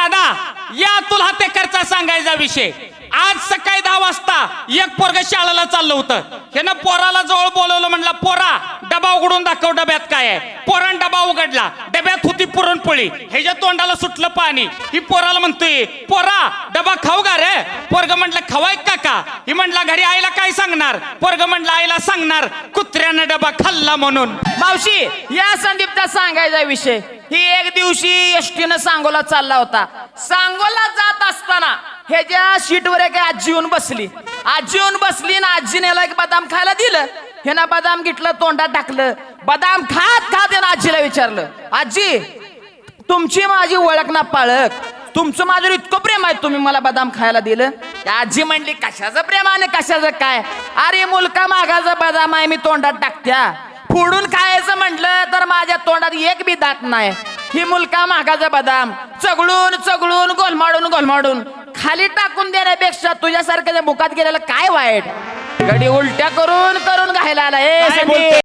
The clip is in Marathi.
दादा या तुला हातेकरचा सांगायचा विषय। आज सकाळी 10 वाजता एक पोरग शाळेला चाललं होतं। ह्यानं पोराला जवळ बोलवलं, म्हणला पोरा डबा उघडून दाखव डब्यात काय आहे। पोरान डबा उघडला, डब्यात होती पुरणपोळी। ह्याच्या तोंडाला सुटलं पाणी। ही पोराला म्हणतोय पोरा डबा खाऊ का रे? पोरग म्हटलं खवाय काका। ही म्हटला घरी आईला काय सांगणार? पोरग म्हटलं आईला सांगणार कुत्र्यानं डबा खाल्ला म्हणून। मावशी या संदीपचा सांगायचा विषय। ही एक दिवशी एसटीनं सांगोला चालला होता। सांगोला जात असताना ह्याच्या सीटवर एक आजी येऊन बसली। आजी येऊन बसली ना आजीने याला एक बदाम खायला दिलं। ह्यानं बदाम घेतलं, तोंडात टाकलं। बदाम खात खात यानं आजीला विचारलं, आजी तुमची माझी ओळख ना पाळख, तुमचं माझ्यावर इतकं प्रेम आहे, तुम्ही मला बदाम खायला दिलं? त्या आजी म्हणली कशाचं प्रेम आणि कशाचं काय? अरे मुलका मागाचा बदाम आहे, मी तोंडात टाकत्या। फोडून खायचं म्हटलं तर माझ्या तोंडात एक बी दात नाही। ही मुलका मागाचा बदाम चगळून चगळून गोलमाडून गोलमाडून खाली टाकून देण्यापेक्षा तुझ्यासारख्याच्या मुखात गेलेलं काय वाईट? गडी उलट्या करून करून घायला आला।